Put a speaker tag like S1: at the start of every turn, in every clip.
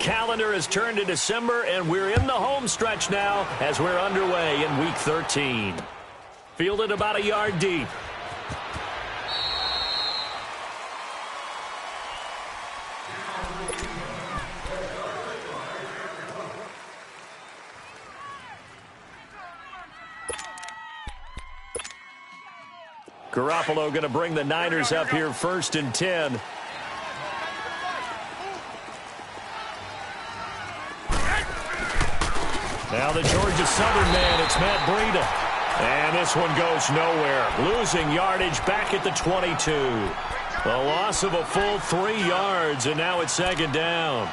S1: calendar has turned to December, and we're in the home stretch now as we're underway in Week 13. Fielded about a yard deep. Garoppolo going to bring the Niners up here 1st and 10. Now the Georgia Southern man, it's Matt Breida. And this one goes nowhere. Losing yardage back at the 22. A loss of a full 3 yards, and now it's 2nd down.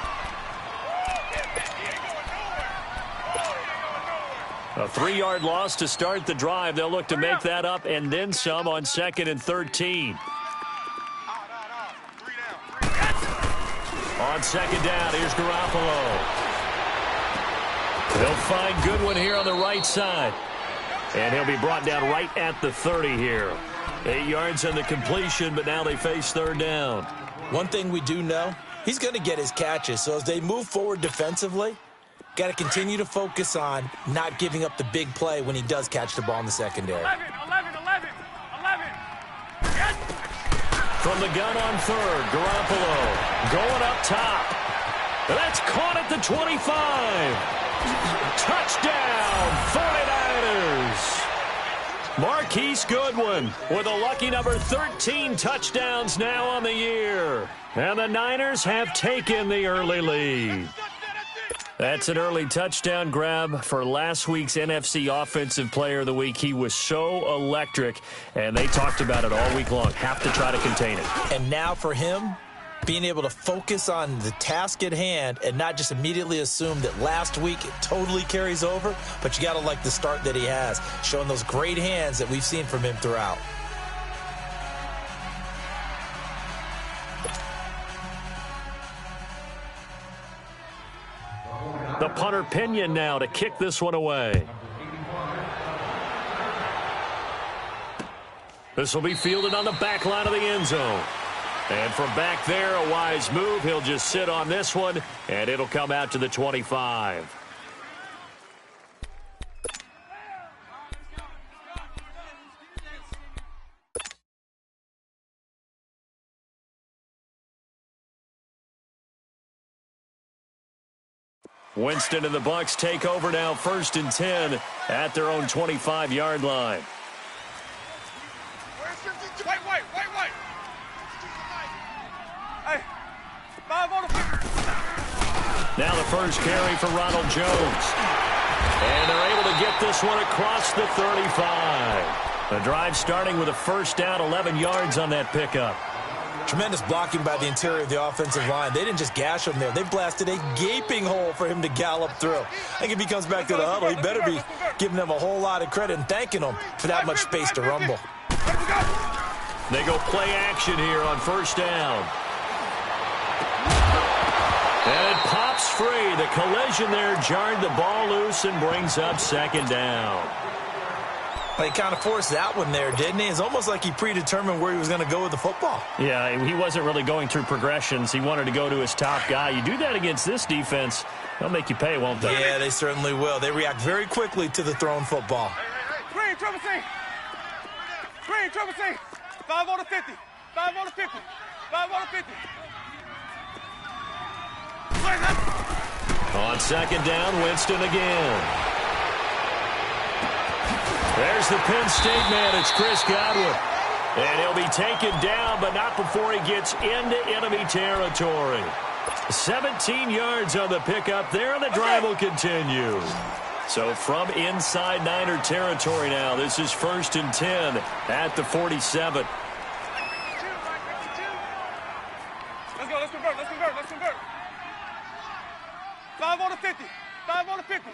S1: A 3-yard loss to start the drive. They'll look to make that up and then some on 2nd and 13. On 2nd down, here's Garoppolo. They'll find Goodwin here on the right side. And he'll be brought down right at the 30 here. 8 yards on the completion, but now they face 3rd down.
S2: One thing we do know, he's going to get his catches. So as they move forward defensively, got to continue to focus on not giving up the big play when he does catch the ball in the secondary.
S3: 11. Yes.
S1: From the gun on 3rd, Garoppolo going up top. That's caught at the 25. Touchdown, 49ers. Marquise Goodwin with a lucky number 13 touchdowns now on the year. And the Niners have taken the early lead. That's an early touchdown grab for last week's NFC Offensive Player of the Week. He was so electric, and they talked about it all week long. Have to try to contain it.
S2: And now for him, being able to focus on the task at hand and not just immediately assume that last week it totally carries over, but you got to like the start that he has, showing those great hands that we've seen from him throughout.
S1: The punter Pinion now to kick this one away. This will be fielded on the back line of the end zone. And from back there, a wise move. He'll just sit on this one, and it'll come out to the 25. Winston and the Bucs take over now 1st and 10 at their own 25-yard line.
S3: White. Hey, 5 on the field.
S1: Now the first carry for Ronald Jones. And they're able to get this one across the 35. The drive starting with a 1st down, 11 yards on that pickup.
S2: Tremendous blocking by the interior of the offensive line. They didn't just gash him there. They blasted a gaping hole for him to gallop through. I think if he comes back to the huddle, he better be giving them a whole lot of credit and thanking them for that much space to rumble.
S1: They go play action here on 1st down. And it pops free. The collision there jarred the ball loose and brings up 2nd down.
S2: He kind of forced that one there, didn't he? It's almost like he predetermined where he was going to go with the football.
S1: Yeah, he wasn't really going through progressions. He wanted to go to his top guy. You do that against this defense, they'll make you pay, won't they?
S2: Yeah, they certainly will. They react very quickly to the thrown football.
S3: Green, triple C. 5 on the 50. 5 on the 50. 5 on the 50.
S1: On 2nd down, Winston again. There's the Penn State man. It's Chris Godwin. And he'll be taken down, but not before he gets into enemy territory. 17 yards on the pickup there, and the drive will continue. So from inside Niner territory now, this is 1st and 10 at the 47.
S3: Let's convert. 5 on the 50. 5 on the 50.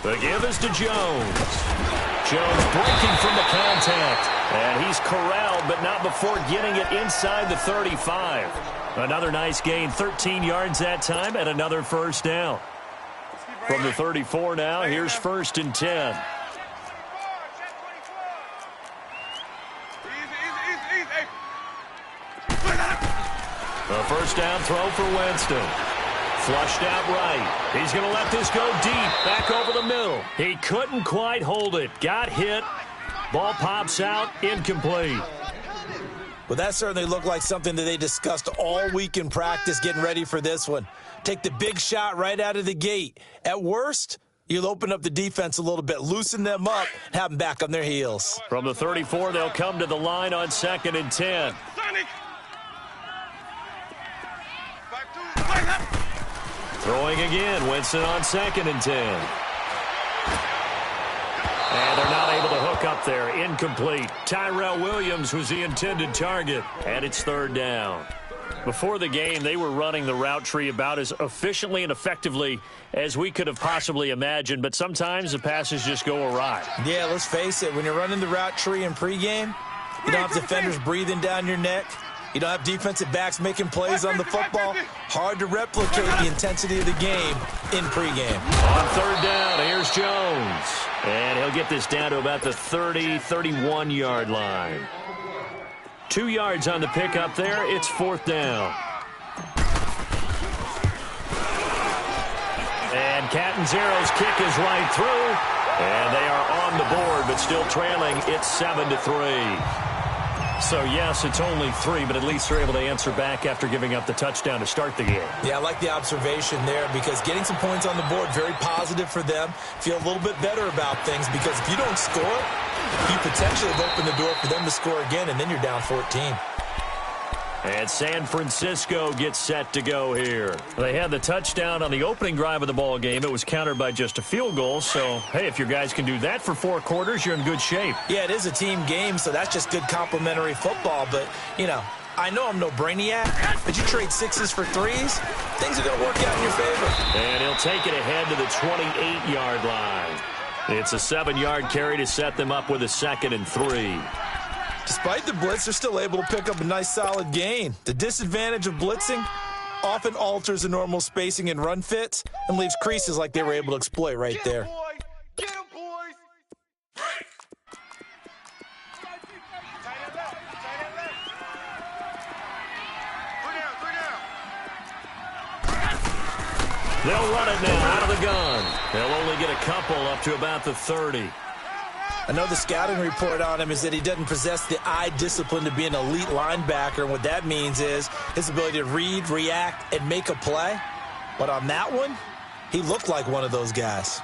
S1: The give is to Jones. Jones breaking from the contact. And he's corralled, but not before getting it inside the 35. Another nice gain, 13 yards that time, and another 1st down. From the 34 now, here's 1st and 10. A 1st down throw for Winston. Flushed out right. He's going to let this go deep. Back over the middle. He couldn't quite hold it. Got hit. Ball pops out. Incomplete.
S2: Well, that certainly looked like something that they discussed all week in practice getting ready for this one. Take the big shot right out of the gate. At worst, you'll open up the defense a little bit, loosen them up, and have them back on their heels.
S1: From the 34, they'll come to the line on 2nd and 10. Throwing again, Winston on 2nd and 10. And they're not able to hook up there. Incomplete. Tyrell Williams was the intended target, and it's 3rd down. Before the game, they were running the route tree about as efficiently and effectively as we could have possibly imagined, but sometimes the passes just go awry.
S2: Yeah, let's face it. When you're running the route tree in pregame, you don't have defenders breathing down your neck. You don't have defensive backs making plays on the football. Hard to replicate the intensity of the game in pregame.
S1: On 3rd down, here's Jones. And he'll get this down to about the 30, 31-yard line. 2 yards on the pickup there. It's 4th down. And Catanzaro's kick is right through. And they are on the board, but still trailing. It's 7-3. So, yes, it's only 3, but at least they're able to answer back after giving up the touchdown to start the game. Yeah,
S2: I like the observation there because getting some points on the board, very positive for them. Feel a little bit better about things because if you don't score, you potentially have opened the door for them to score again, and then you're down 14.
S1: And San Francisco gets set to go here. They had the touchdown on the opening drive of the ball game. It was countered by just a field goal. So, hey, if your guys can do that for 4 quarters, you're in good shape.
S2: Yeah, it is a team game, so that's just good complimentary football. But, you know, I know I'm no brainiac, but you trade 6s for 3s, things are going to work out in your favor.
S1: And he'll take it ahead to the 28-yard line. It's a 7-yard carry to set them up with a 2nd and 3.
S2: Despite the blitz, they're still able to pick up a nice solid gain. The disadvantage of blitzing often alters the normal spacing and run fits and leaves creases like they were able to exploit right there.
S3: Get him, boys!
S1: They'll run it now out of the gun. They'll only get a couple up to about the 30.
S2: I know the scouting report on him is that he doesn't possess the eye discipline to be an elite linebacker, and what that means is his ability to read, react, and make a play. But on that one, he looked like one of those guys.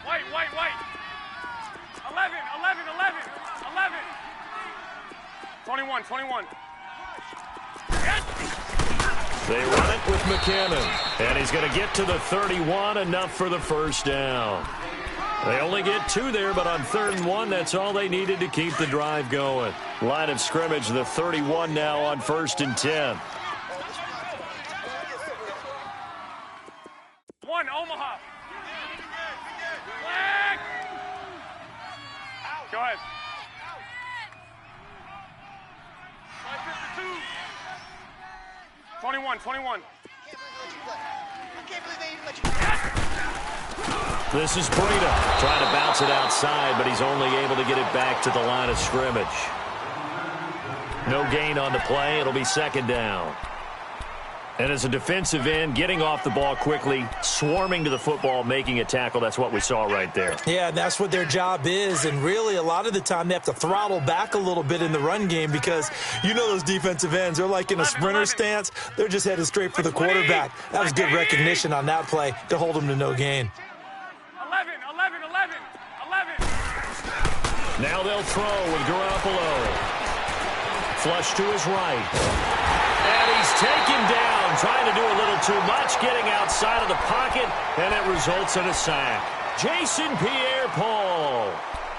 S3: White. 11. 21.
S1: They run it with McKinnon, and he's going to get to the 31, enough for the 1st down. They only get 2 there, but on 3rd and 1, that's all they needed to keep the drive going. Line of scrimmage, the 31 now on 1st and 10.
S3: 1, Omaha. Go ahead. 21.
S1: This is Breida trying to bounce it outside, but he's only able to get it back to the line of scrimmage. No gain on the play. It'll be 2nd down. And as a defensive end, getting off the ball quickly, swarming to the football, making a tackle, that's what we saw right there.
S2: Yeah, and that's what their job is. And really, a lot of the time, they have to throttle back a little bit in the run game because you know those defensive ends, they're like in a sprinter stance. They're just headed straight for the quarterback. That was good recognition on that play to hold them to no gain.
S3: 11.
S1: Now they'll throw with Garoppolo. Flush to his right. And he's taken down, trying to do a little too much, getting outside of the pocket, and it results in a sack. Jason Pierre-Paul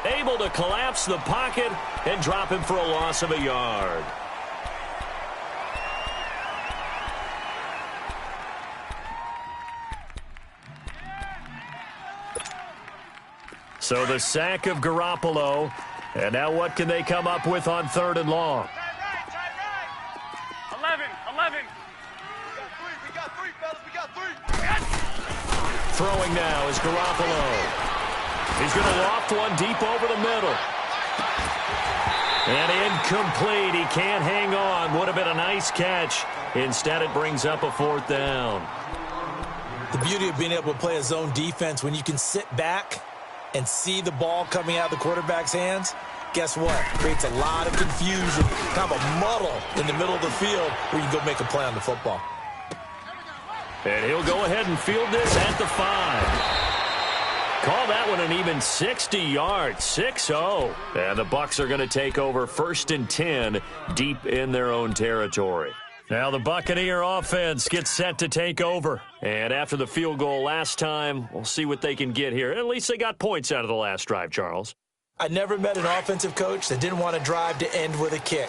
S1: able to collapse the pocket and drop him for a loss of a yard. So the sack of Garoppolo, and now what can they come up with on 3rd and long?
S3: 11. We got three, fellas.
S1: Throwing now is Garoppolo. He's going to loft one deep over the middle. And incomplete. He can't hang on. Would have been a nice catch. Instead, it brings up a 4th down.
S2: The beauty of being able to play a zone defense when you can sit back and see the ball coming out of the quarterback's hands, guess what? Creates a lot of confusion, kind of a muddle in the middle of the field where you can go make a play on the football.
S1: And he'll go ahead and field this at the 5. Call that one an even 60 yards, 6-0. And the Bucs are going to take over 1st and 10 deep in their own territory. Now the Buccaneer offense gets set to take over. And after the field goal last time, we'll see what they can get here. At least they got points out of the last drive, Charles.
S2: I never met an offensive coach that didn't want to drive to end with a kick.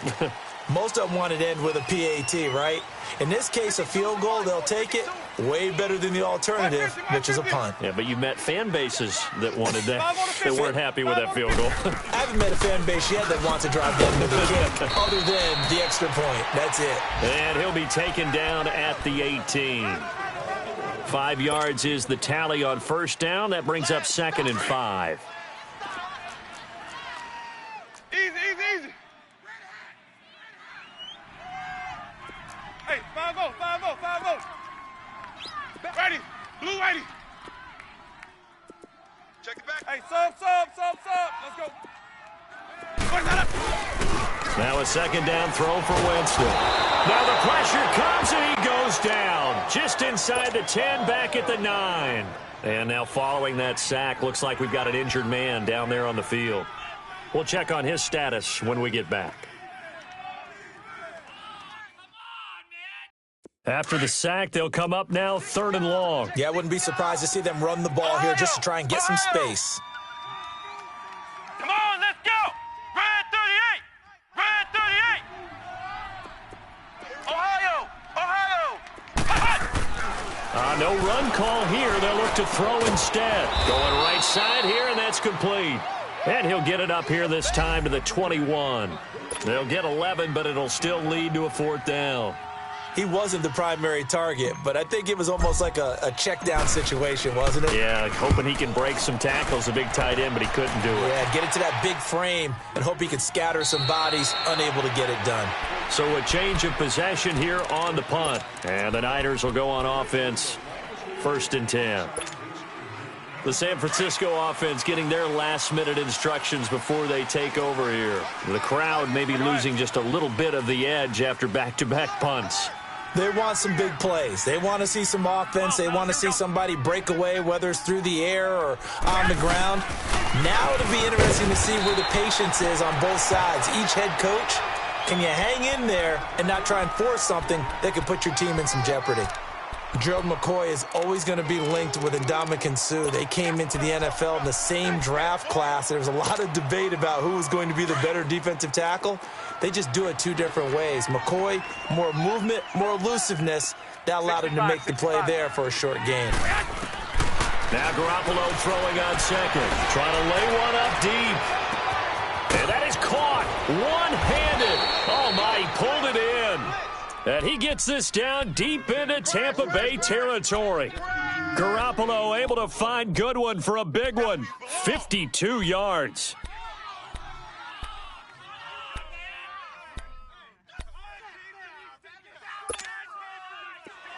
S2: Most of them wanted to end with a PAT, right? In this case, a field goal, they'll take it. Way better than the alternative, which is a punt.
S1: Yeah, but you met fan bases that wanted that, that weren't happy with that field goal.
S2: I haven't met a fan base yet that wants to drive to end with a kick, other than the extra point. That's it.
S1: And he'll be taken down at the 18. 5 yards is the tally on 1st down. That brings up 2nd and 5.
S3: Easy. Hey, 5-0. Ready. Blue ready. Check it back. Hey, sub. Let's go.
S1: Now a 2nd down throw for Winston. Now the pressure comes and he goes down. Just inside the 10, back at the 9. And now following that sack, looks like we've got an injured man down there on the field. We'll check on his status when we get back. After the sack, they'll come up now 3rd and long.
S2: Yeah, I wouldn't be surprised to see them run the ball here just to try and get some space.
S3: Come on, let's go. Red 38. Ohio.
S1: No run call here. They'll look to throw instead. Going right side here, and that's complete. And he'll get it up here this time to the 21. They'll get 11, but it'll still lead to a 4th down.
S2: He wasn't the primary target, but I think it was almost like a check down situation, wasn't it?
S1: Yeah, hoping he can break some tackles, a big tight end, but he couldn't do it.
S2: Yeah, get it to that big frame and hope he could scatter some bodies, unable to get it done.
S1: So a change of possession here on the punt. And the Niners will go on offense, 1st and 10. The San Francisco offense getting their last-minute instructions before they take over here. The crowd may be losing just a little bit of the edge after back-to-back punts.
S2: They want some big plays. They want to see some offense. They want to see somebody break away, whether it's through the air or on the ground. Now it'll be interesting to see where the patience is on both sides. Each head coach, can you hang in there and not try and force something that could put your team in some jeopardy? Gerald McCoy is always going to be linked with Ndamukong Suh. They came into the NFL in the same draft class. There was a lot of debate about who was going to be the better defensive tackle. They just do it 2 different ways. McCoy, more movement, more elusiveness. That allowed him to make the play there for a short gain.
S1: Now Garoppolo throwing on 2nd. Trying to lay one up deep. And that is caught one-handed. Oh, my, he pulled it in. And he gets this down deep into Tampa Bay territory. Garoppolo able to find Goodwin for a big one. 52 yards.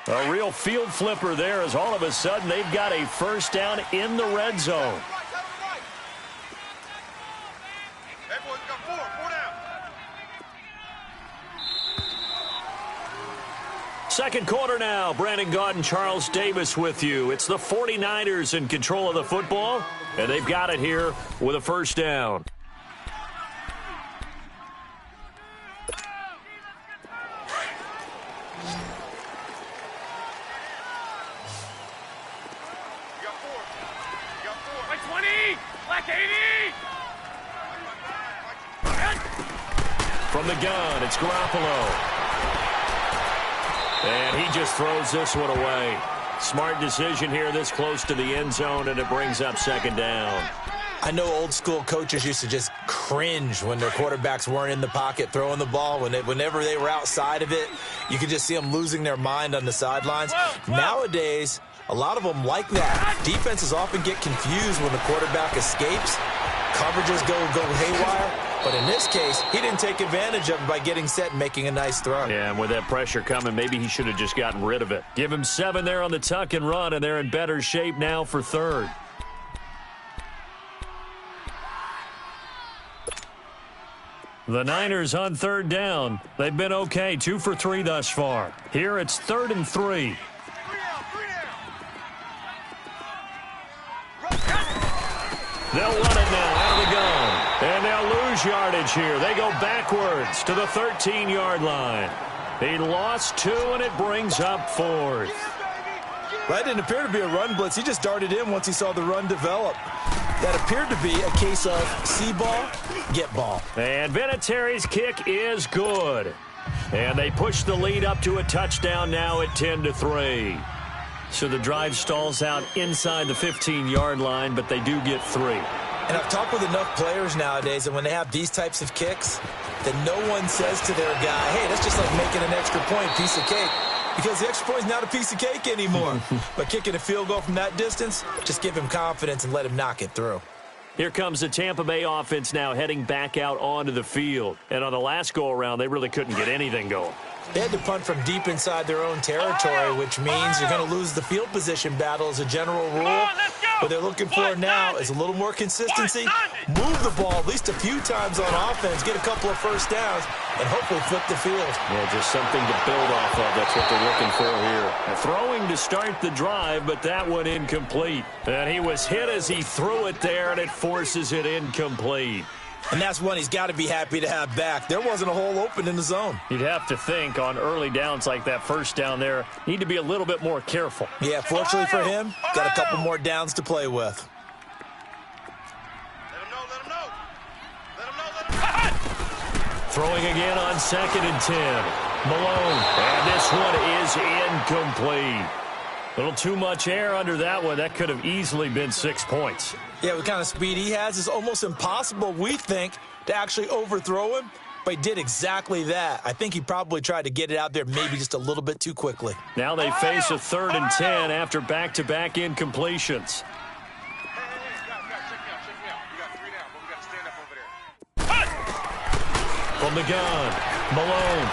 S1: A real field flipper there as all of a sudden they've got a 1st down in the red zone. Second quarter now. Brandon Gaudin, Charles Davis with you. It's the 49ers in control of the football, and they've got it here with a 1st down. From the gun, it's Garoppolo. And he just throws this one away. Smart decision here this close to the end zone, and it brings up 2nd down.
S2: I know old school coaches used to just cringe when their quarterbacks weren't in the pocket throwing the ball. Whenever they were outside of it, you could just see them losing their mind on the sidelines. Nowadays, a lot of them like that. Defenses often get confused when the quarterback escapes. Coverages go haywire. But in this case, he didn't take advantage of it by getting set and making a nice throw.
S1: Yeah, and with that pressure coming, maybe he should have just gotten rid of it. Give him 7 there on the tuck and run, and they're in better shape now for third. The Niners on third down. They've been okay, 2 for 3 thus far. Here it's 3rd and 3. They'll run it now out of the gun. And they'll lose yardage here. They go backwards to the 13-yard line. He lost 2, and it brings up 4th.
S2: Well, that didn't appear to be a run blitz. He just darted in once he saw the run develop. That appeared to be a case of see ball, get ball.
S1: And Vinatieri's kick is good. And they push the lead up to a touchdown now at 10-3. So the drive stalls out inside the 15-yard line, but they do get 3.
S2: And I've talked with enough players nowadays, and when they have these types of kicks, that no one says to their guy, hey, that's just like making an extra point, piece of cake. Because the extra point is not a piece of cake anymore. But kicking a field goal from that distance, just give him confidence and let him knock it through.
S1: Here comes the Tampa Bay offense now heading back out onto the field. And on the last go-around, they really couldn't get anything going.
S2: They had to punt from deep inside their own territory, which means you're going to lose the field position battle as a general rule. What they're looking for now is a little more consistency, move the ball at least a few times on offense, get a couple of first downs, and hopefully flip the field.
S1: Yeah, just something to build off of. That's what they're looking for here. Throwing to start the drive, but that one incomplete. And he was hit as he threw it there, and it forces it incomplete.
S2: And that's one he's got to be happy to have back. There wasn't a hole open in the zone.
S1: You'd have to think on early downs like that first down there, need to be a little bit more careful.
S2: Yeah, fortunately for him, got a couple more downs to play with.
S1: Throwing again on 2nd and 10. Malone, and this one is incomplete. A little too much air under that one. That could have easily been 6 points.
S2: Yeah, what kind of speed he has is almost impossible, we think, to actually overthrow him. But he did exactly that. I think he probably tried to get it out there maybe just a little bit too quickly.
S1: Now they face a 3rd and 10 after back-to-back incompletions. From the gun, Malone.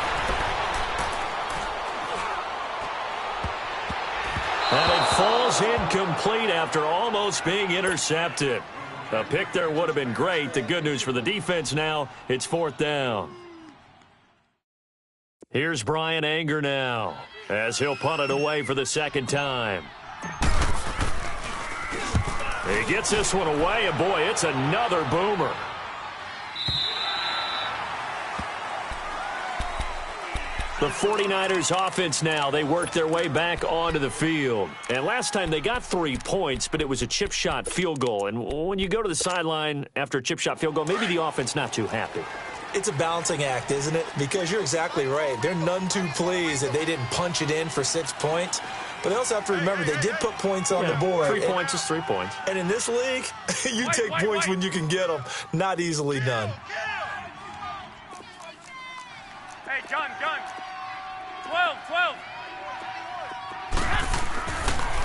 S1: And it falls incomplete after almost being intercepted. A pick there would have been great. The good news for the defense now, it's 4th down. Here's Brian Anger now as he'll punt it away for the 2nd time. He gets this one away, and boy, it's another boomer. The 49ers offense now, they work their way back onto the field. And last time they got 3 points, but it was a chip shot field goal. And when you go to the sideline after a chip shot field goal, maybe the offense not too happy.
S2: It's a balancing act, isn't it? Because you're exactly right. They're none too pleased that they didn't punch it in for 6 points. But they also have to remember they did put points on the board.
S1: 3 points is 3 points.
S2: And in this league, you take points when you can get them. Not easily done.
S3: Hey, gun. 12.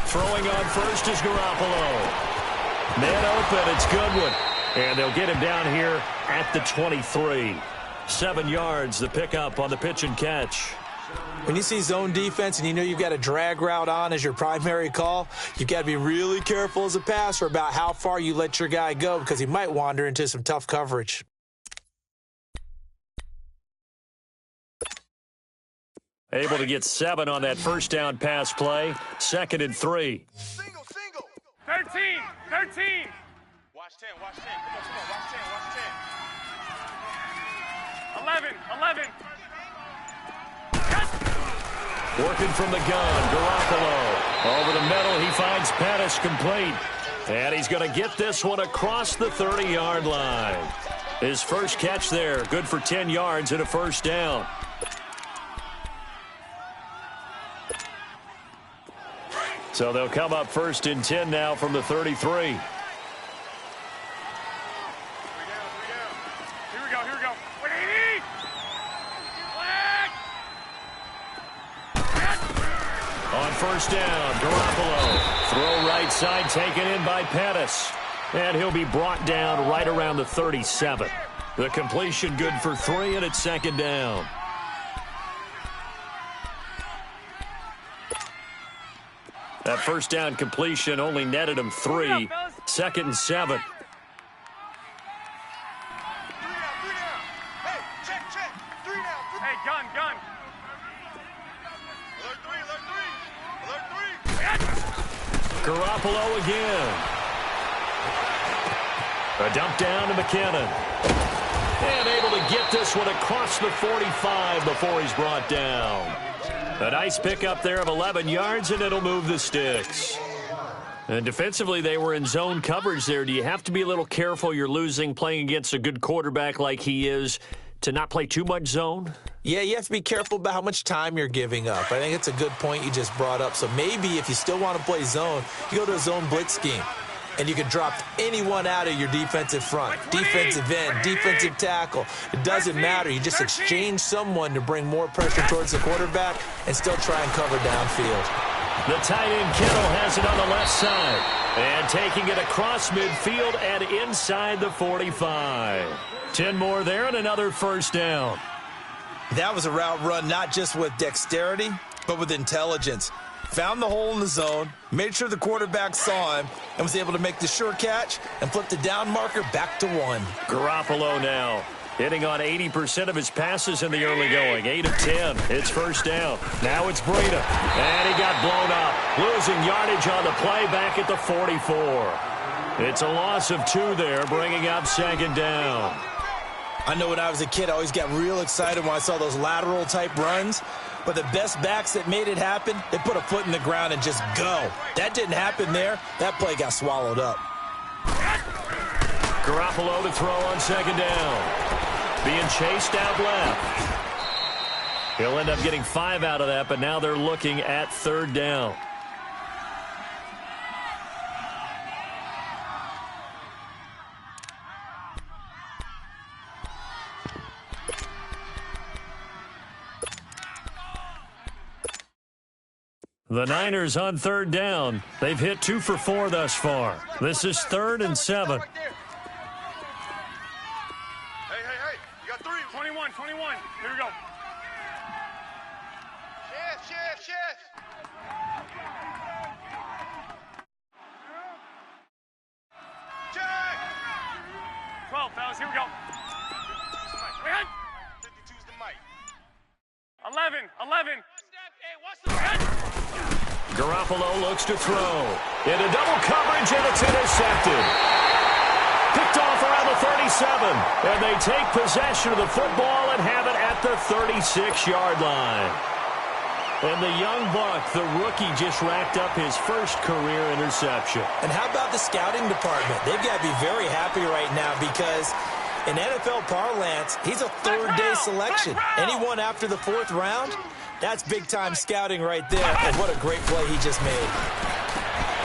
S1: Throwing on first is Garoppolo. Man open, it's Goodwin. And they'll get him down here at the 23. 7 yards, the pickup on the pitch and catch.
S2: When you see zone defense and you know you've got a drag route on as your primary call, you've got to be really careful as a passer about how far you let your guy go because he might wander into some tough coverage.
S1: Able to get 7 on that first down pass play. 2nd and 3.
S3: Single. 13. Watch 10. Come on. Watch 10. 11.
S1: Working from the gun, Garoppolo. Over the middle, he finds Pettis complete. And he's going to get this one across the 30-yard line. His first catch there, good for 10 yards and a first down. So they'll come up 1st and 10 now from the 33.
S3: Here we go. Wait!
S1: On first down, Garoppolo. Throw right side taken in by Pettis. And he'll be brought down right around the 37. The completion good for 3, and it's second down. That first down completion only netted him 3. 2nd and 7.
S3: Hey, check. 3 now. Hey, gun. Alert 3.
S1: Garoppolo again. A dump down to McKinnon. And able to get this one across the 45 before he's brought down. A nice pickup there of 11 yards, and it'll move the sticks. And defensively, they were in zone coverage there. Do you have to be a little careful you're losing playing against a good quarterback like he is to not play too much zone?
S2: Yeah, you have to be careful about how much time you're giving up. I think it's a good point you just brought up. So maybe if you still want to play zone, you go to a zone blitz scheme. And you can drop anyone out of your defensive front, defensive end, defensive tackle. It doesn't matter. You just exchange someone to bring more pressure towards the quarterback and still try and cover downfield.
S1: The tight end Kittle has it on the left side. And taking it across midfield and inside the 45. 10 more there and another first down.
S2: That was a route run not just with dexterity, but with intelligence. Found the hole in the zone, made sure the quarterback saw him, and was able to make the sure catch and flip the down marker back to 1.
S1: Garoppolo now hitting on 80% of his passes in the early going. 8 of 10. It's first down. Now it's Breida. And he got blown up. Losing yardage on the play back at the 44. It's a loss of 2 there, bringing up second down.
S2: I know when I was a kid, I always got real excited when I saw those lateral type runs. But the best backs that made it happen, they put a foot in the ground and just go. That didn't happen there. That play got swallowed up.
S1: Garoppolo to throw on second down. Being chased out left. He'll end up getting 5 out of that, but now they're looking at third down. The Niners on third down. They've hit 2 for 4 thus far. This is 3rd and 7.
S3: Hey. You got 3. 21. Here we go. Shift. Check. 12, fellas. Here we go. 52's the mic. 11. Hey, watch the
S1: Garoppolo looks to throw. Into double coverage, and it's intercepted. Picked off around the 37. And they take possession of the football and have it at the 36-yard line. And the young buck, the rookie, just racked up his first career interception.
S2: And how about the scouting department? They've got to be very happy right now because in NFL parlance, he's a third-day selection. Anyone after the 4th round? That's big-time scouting right there, and what a great play he just made.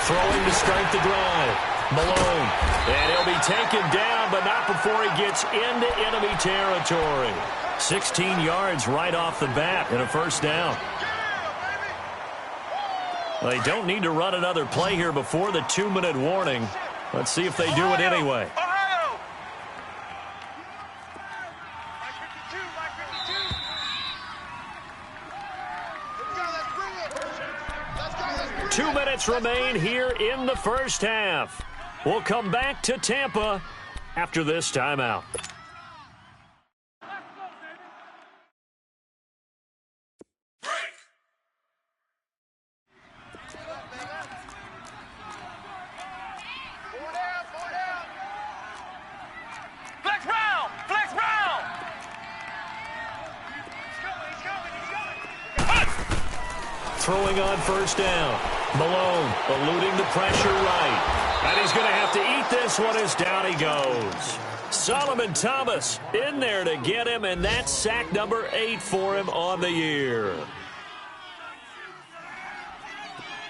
S1: Throwing to start the drive. Malone. And he'll be taken down, but not before he gets into enemy territory. 16 yards right off the bat and a first down. They don't need to run another play here before the 2-minute warning. Let's see if they do it anyway.
S3: Ohio!
S1: 2 minutes remain here in the first half. We'll come back to Tampa after this timeout. Throwing on first down. Malone eluding the pressure right. And he's going to have to eat this one as down he goes. Solomon Thomas in there to get him, and that's sack number 8 for him on the year.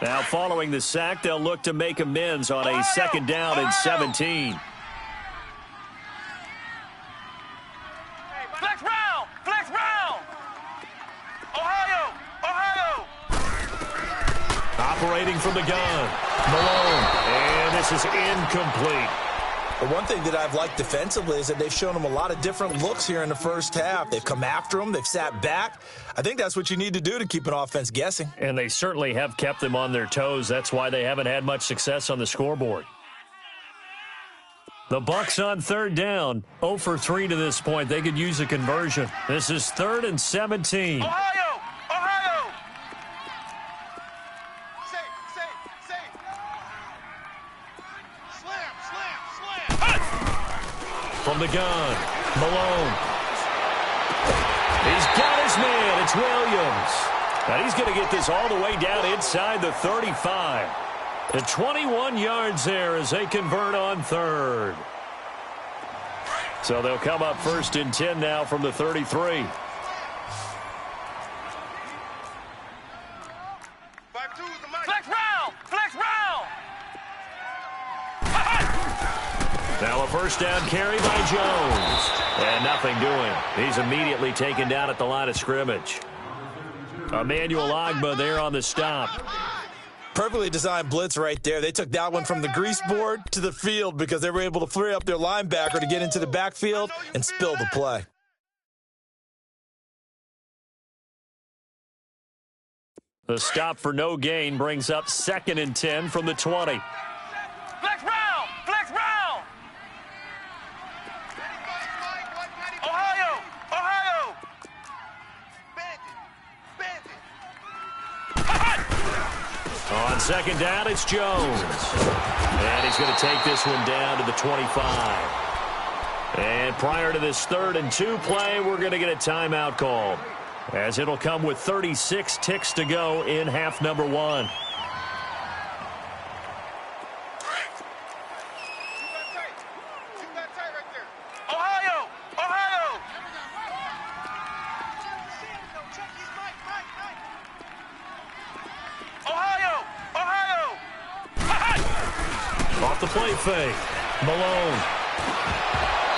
S1: Now following the sack, they'll look to make amends on a second down and 17.
S3: Flex round! Ohio!
S1: Operating from the gun. Malone. And this is incomplete.
S2: The one thing that I've liked defensively is that they've shown them a lot of different looks here in the first half. They've come after them. They've sat back. I think that's what you need to do to keep an offense guessing.
S1: And they certainly have kept them on their toes. That's why they haven't had much success on the scoreboard. The Bucs on third down, 0 for 3 to this point. They could use a conversion. This is 3rd and 17.
S3: Ohio! Ohio! Safe. Slam!
S1: From the gun, Malone. He's got his man. It's Williams. And he's going to get this all the way down inside the 35. The 21 yards there as they convert on third. So they'll come up 1st and 10 now from the 33.
S3: 5-2 is the mic. Flex round!
S1: Now a first down carry by Jones. And nothing doing. He's immediately taken down at the line of scrimmage. Emmanuel Ogbah there on the stop.
S2: Perfectly designed blitz right there. They took that one from the grease board to the field because they were able to free up their linebacker to get into the backfield and spill the play.
S1: The stop for no gain brings up 2nd and 10 from the 20.
S3: Flex round! Ohio! Bandit!
S1: On 2nd down, it's Jones. And he's going to take this one down to the 25. And prior to this 3rd and 2 play, we're going to get a timeout called, as it'll come with 36 ticks to go in half number 1.
S3: Keep that tight right there. Ohio!
S1: Off the play fake. Malone.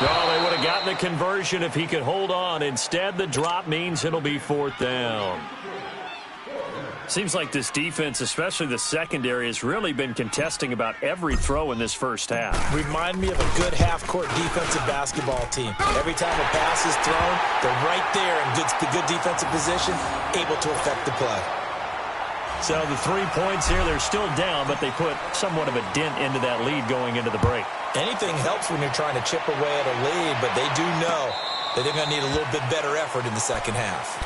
S1: Oh, they would have gotten the conversion if he could hold on. Instead, the drop means it'll be 4th down. Seems like this defense, especially the secondary, has really been contesting about every throw in this first half.
S2: Remind me of a good half-court defensive basketball team. Every time a pass is thrown, they're right there in good defensive position, able to affect the play.
S1: So the 3 points here, they're still down, but they put somewhat of a dent into that lead going into the break.
S2: Anything helps when you're trying to chip away at a lead, but they do know that they're going to need a little bit better effort in the second half.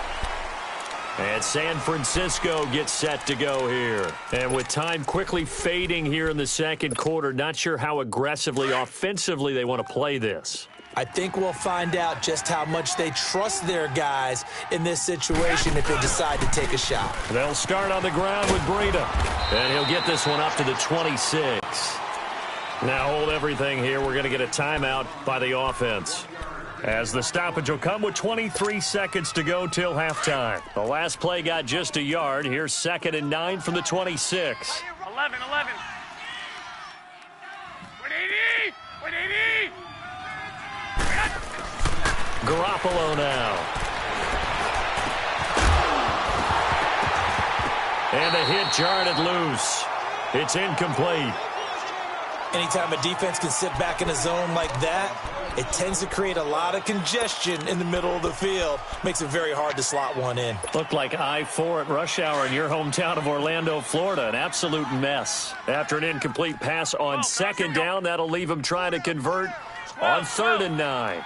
S1: And San Francisco gets set to go here. And with time quickly fading here in the second quarter, not sure how aggressively, offensively they want to play this.
S2: I think we'll find out just how much they trust their guys in this situation if they decide to take a shot.
S1: They'll start on the ground with Breida. And he'll get this one up to the 26. Now hold everything here. We're going to get a timeout by the offense, as the stoppage will come with 23 seconds to go till halftime. The last play got just a yard. Here's 2nd and 9 from the 26.
S3: 11. 180!
S1: Garoppolo now. And the hit jarred it loose. It's incomplete.
S2: Anytime a defense can sit back in a zone like that, it tends to create a lot of congestion in the middle of the field. Makes it very hard to slot one in.
S1: Looked like I-4 at rush hour in your hometown of Orlando, Florida. An absolute mess. After an incomplete pass on 2nd down, that'll leave him trying to convert on 3rd and 9.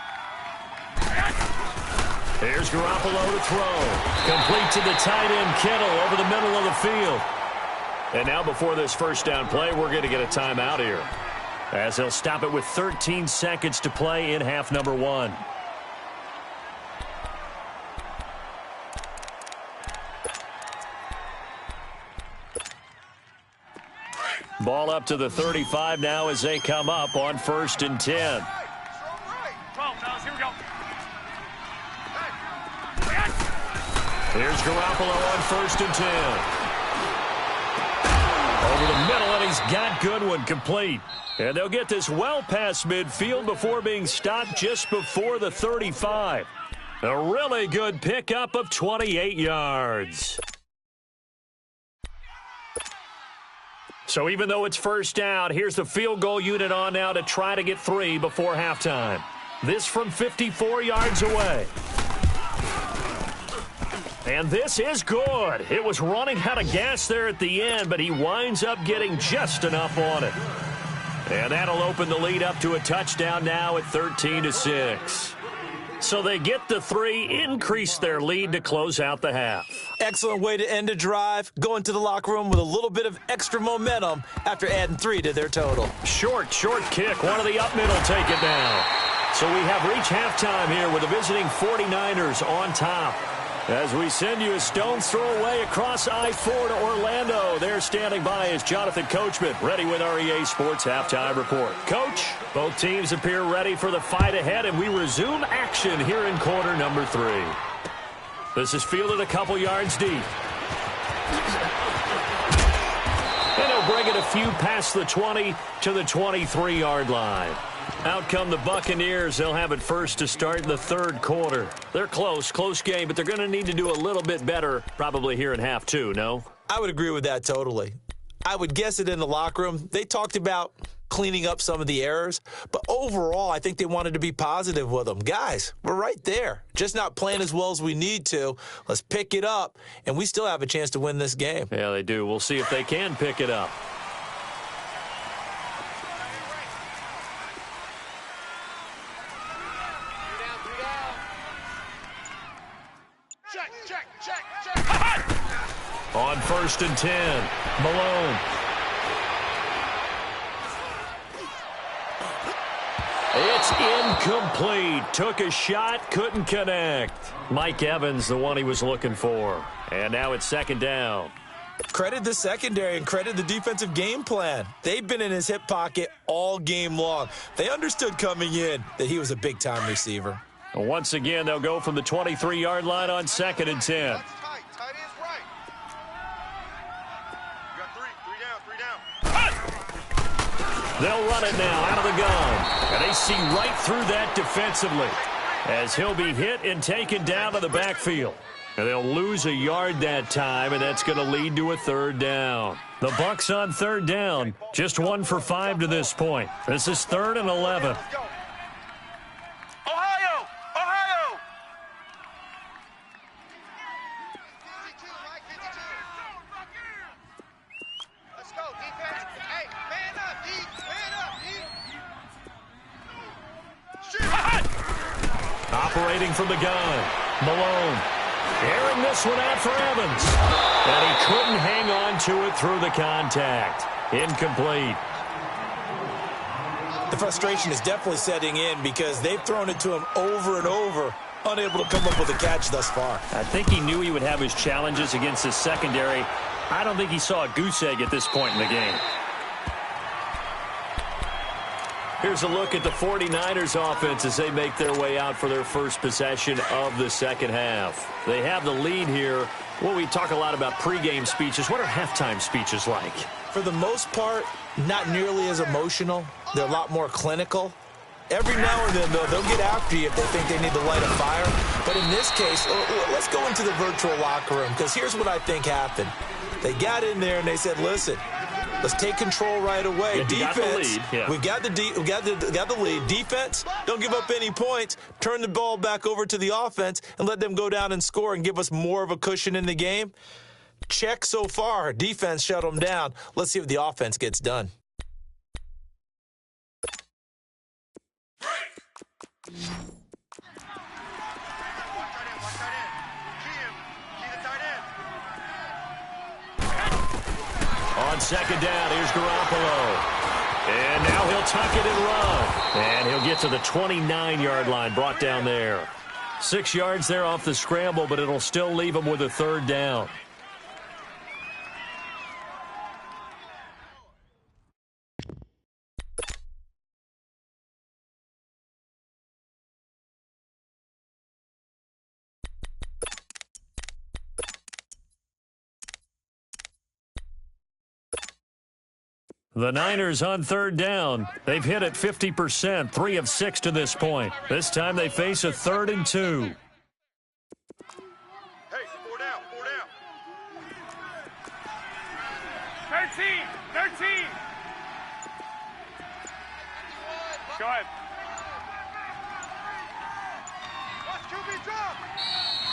S1: Here's Garoppolo to throw. Complete to the tight end, Kittle, over the middle of the field. And now before this first down play, we're going to get a timeout here, as he'll stop it with 13 seconds to play in half number 1. Ball up to the 35 now as they come up on 1st and 10.
S3: 12, fellas, here we go.
S1: Here's Garoppolo on 1st and 10. Over the middle, and he's got Goodwin complete. And they'll get this well past midfield before being stopped just before the 35. A really good pickup of 28 yards. So even though it's first down, here's the field goal unit on now to try to get 3 before halftime. This from 54 yards away. And this is good. It was running out of gas there at the end, but he winds up getting just enough on it. And that'll open the lead up to a touchdown now at 13-6. So they get the 3, increase their lead to close out the half.
S2: Excellent way to end a drive. Go into the locker room with a little bit of extra momentum after adding 3 to their total.
S1: Short kick. One of the up middle take it down. So we have reached halftime here with the visiting 49ers on top. As we send you a stone's throw away across I-4 to Orlando. There standing by is Jonathan Coachman, ready with our EA Sports Halftime Report. Coach, both teams appear ready for the fight ahead, and we resume action here in quarter number 3. This is fielded a couple yards deep. And he'll bring it a few past the 20 to the 23-yard line. Out come the Buccaneers. They'll have it first to start in the third quarter. They're close game, but they're going to need to do a little bit better probably here in half 2, no?
S2: I would agree with that totally. I would guess it in the locker room. They talked about cleaning up some of the errors, but overall, I think they wanted to be positive with them. Guys, we're right there. Just not playing as well as we need to. Let's pick it up, and we still have a chance to win this game.
S1: Yeah, they do. We'll see if they can pick it up. On 1st and 10, Malone. It's incomplete. Took a shot, couldn't connect. Mike Evans, the one he was looking for. And now it's 2nd down.
S2: Credit the secondary and credit the defensive game plan. They've been in his hip pocket all game long. They understood coming in that he was a big-time receiver.
S1: Once again, they'll go from the 23-yard line on 2nd and 10. They'll run it now out of the gun. And they see right through that defensively as he'll be hit and taken down to the backfield. And they'll lose a yard that time, and that's going to lead to a 3rd down. The Bucs on 3rd down, just 1 for 5 to this point. This is 3rd and 11. Operating from the gun, Malone. Airing this one out for Evans. And he couldn't hang on to it through the contact. Incomplete.
S2: The frustration is definitely setting in because they've thrown it to him over and over, unable to come up with a catch thus far.
S1: I think he knew he would have his challenges against his secondary. I don't think he saw a goose egg at this point in the game. Here's a look at the 49ers offense as they make their way out for their first possession of the second half. They have the lead here. Well, we talk a lot about pregame speeches. What are halftime speeches like?
S2: For the most part, not nearly as emotional. They're a lot more clinical. Every now and then, though, they'll get after you if they think they need to light a fire. But in this case, let's go into the virtual locker room because here's what I think happened. They got in there and they said, listen, let's take control right away.
S1: Yeah,
S2: defense,
S1: we
S2: got the lead. Defense, don't give up any points. Turn the ball back over to the offense and let them go down and score and give us more of a cushion in the game. Check so far. Defense shut them down. Let's see if the offense gets done.
S1: On 2nd down, here's Garoppolo. And now he'll tuck it and run. And he'll get to the 29-yard line, brought down there. 6 yards there off the scramble, but it'll still leave him with a 3rd down. The Niners on 3rd down. They've hit it 50%, 3 of 6 to this point. This time they face a 3rd and 2.
S3: Hey, 4 down, 4 down. 13. Go ahead.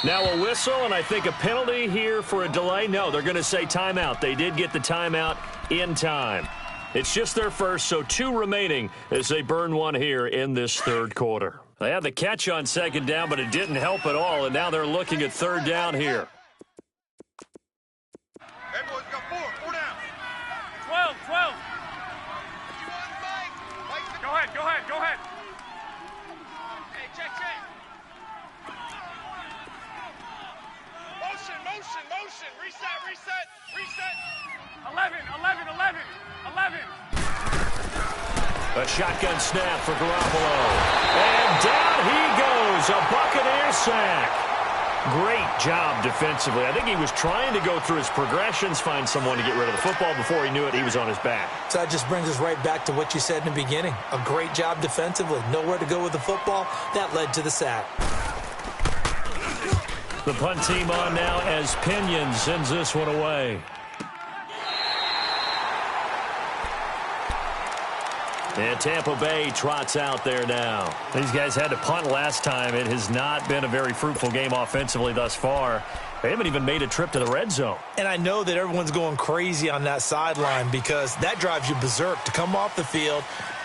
S1: Now a whistle, and I think a penalty here for a delay. No, they're going to say timeout. They did get the timeout in time. It's just their first, so 2 remaining as they burn one here in this third quarter. They had the catch on second down, but it didn't help at all, and now they're looking at third down here.
S3: Hey, boys, got 4 down. 12. Go ahead. Hey, check. Motion. Reset. 11.
S1: A shotgun snap for Garoppolo. And down he goes, a Buccaneer sack. Great job defensively. I think he was trying to go through his progressions, find someone to get rid of the football. Before he knew it, he was on his back.
S2: So that just brings us right back to what you said in the beginning. A great job defensively. Nowhere to go with the football. That led to the sack.
S1: The punt team on now as Pinion sends this one away. And Tampa Bay trots out there now. These guys had to punt last time. It has not been a very fruitful game offensively thus far. They haven't even made a trip to the red zone.
S2: And I know that everyone's going crazy on that sideline because that drives you berserk to come off the field,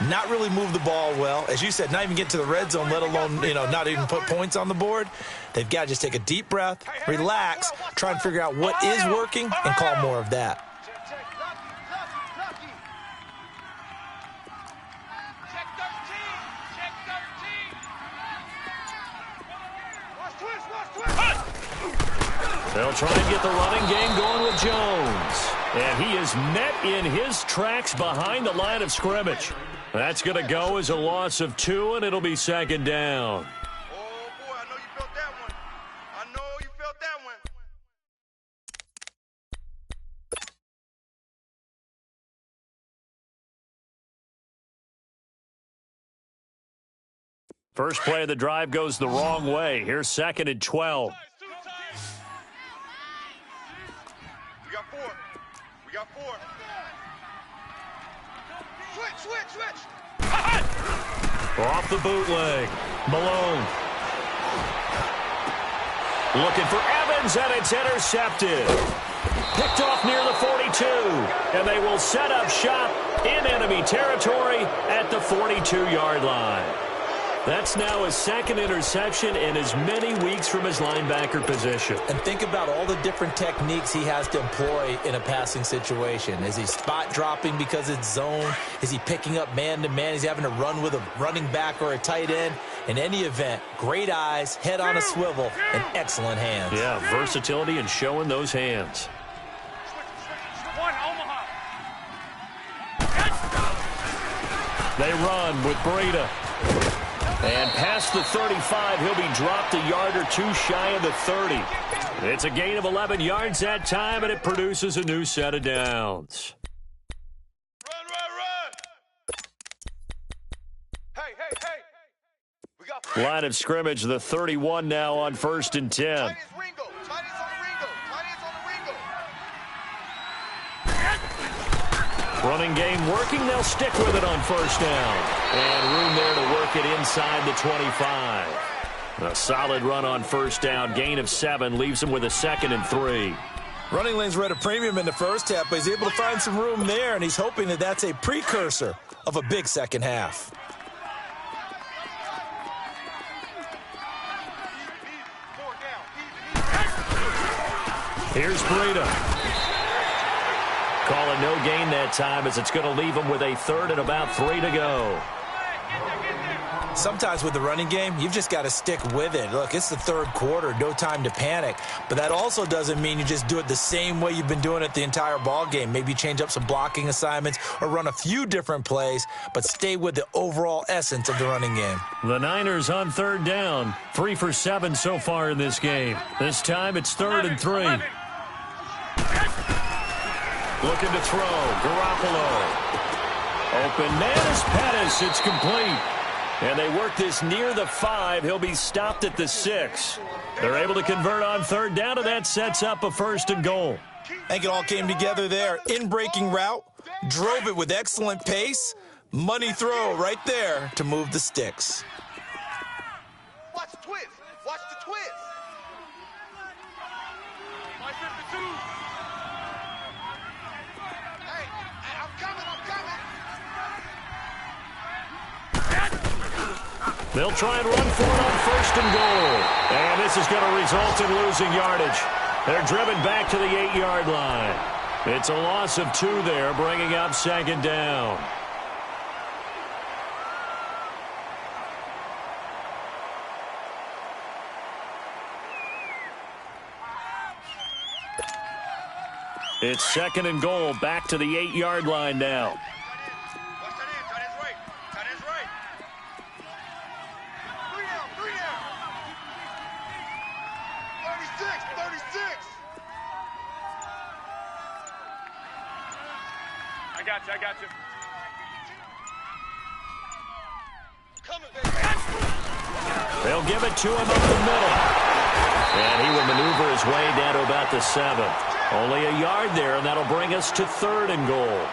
S2: not really move the ball well. As you said, not even get to the red zone, let alone, not even put points on the board. They've got to just take a deep breath, relax, try and figure out what is working, and call more of that.
S1: They'll try and get the running game going with Jones. And he is met in his tracks behind the line of scrimmage. That's going to go as a loss of 2, and it'll be second down.
S3: Oh, boy, I know you felt that one.
S1: First play of the drive goes the wrong way. Here's 2nd and 12.
S3: We got 4. Switch.
S1: Off the bootleg. Malone. Looking for Evans, and it's intercepted. Picked off near the 42. And they will set up shop in enemy territory at the 42-yard line. That's now his 2nd interception in as many weeks from his linebacker position.
S2: And think about all the different techniques he has to employ in a passing situation. Is he spot dropping because it's zone? Is he picking up man-to-man? Is he having to run with a running back or a tight end? In any event, great eyes, head on a swivel, and excellent hands.
S1: Yeah, versatility and showing those hands. They run with Breida. And past the 35, he'll be dropped a yard or 2 shy of the 30. It's a gain of 11 yards that time, and it produces a new set of downs.
S3: Run. Hey.
S1: Line of scrimmage, the 31 now on 1st and 10.
S3: Tight ends on the Ringo.
S1: Running game working. They'll stick with it on 1st down. And room there to work it inside the 25. A solid run on 1st down. Gain of 7 leaves him with a 2nd and 3.
S2: Running lanes were at a premium in the first half, but he's able to find some room there, and he's hoping that that's a precursor of a big second half.
S1: Here's Breida. Call a no gain that time as it's going to leave him with a 3rd and about 3 to go.
S2: Sometimes with the running game, you've just got to stick with it. Look, it's the 3rd quarter, no time to panic. But that also doesn't mean you just do it the same way you've been doing it the entire ball game. Maybe change up some blocking assignments or run a few different plays, but stay with the overall essence of the running game.
S1: The Niners on 3rd down, 3 for 7 so far in this game. This time it's 3rd and 3. Looking to throw, Garoppolo. Open man is Pettis, it's complete. And they work this near the 5. He'll be stopped at the 6. They're able to convert on 3rd down, and that sets up a 1st and goal.
S2: I think it all came together there. In-breaking route, drove it with excellent pace. Money throw right there to move the sticks.
S3: Watch the twist. Watch the twist. My 52. Hey, I'm coming.
S1: They'll try and run for it on 1st and goal. And this is going to result in losing yardage. They're driven back to the 8-yard line. It's a loss of 2 there, bringing up 2nd down. It's 2nd and goal, back to the 8-yard line now.
S3: Watch that in. Tight end's right. Tight end's right. 3 down. 36. I got you. Coming, baby.
S1: They'll give it to him up the middle. And he will maneuver his way down to about the 7th. Only a yard there, and that'll bring us to 3rd and goal.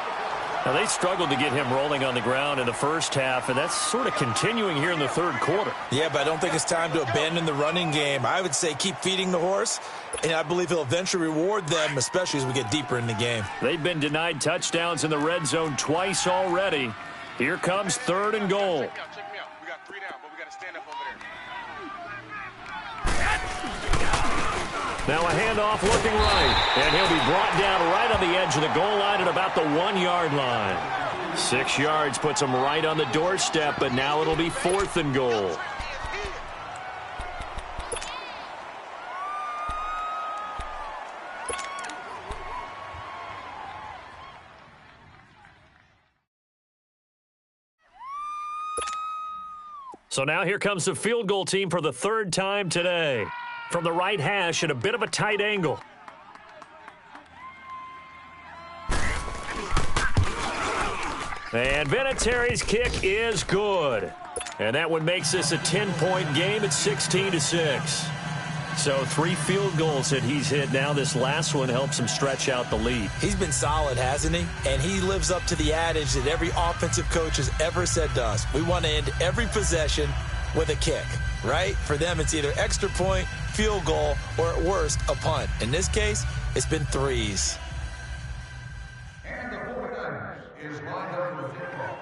S1: Now, they struggled to get him rolling on the ground in the first half, and that's sort of continuing here in the 3rd quarter.
S2: Yeah, but I don't think it's time to abandon the running game. I would say keep feeding the horse, and I believe he'll eventually reward them, especially as we get deeper in the game.
S1: They've been denied touchdowns in the red zone twice already. Here comes 3rd and goal.
S3: Check me out. We got 3 down, but we got to stand up over there.
S1: Now a handoff looking right, and he'll be brought down right on the edge of the goal line at about the 1-yard line. 6 yards puts him right on the doorstep, but now it'll be 4th and goal. So now here comes the field goal team for the 3rd time today. From the right hash at a bit of a tight angle. And Vinatieri's kick is good. And that one makes this a 10-point game at 16-6. So 3 field goals that he's hit now. This last one helps him stretch out the lead.
S2: He's been solid, hasn't he? And he lives up to the adage that every offensive coach has ever said to us. We want to end every possession with a kick, right? For them, it's either extra point, field goal, or at worst, a punt. In this case, it's been 3s.
S4: And the 49ers is lined up for football.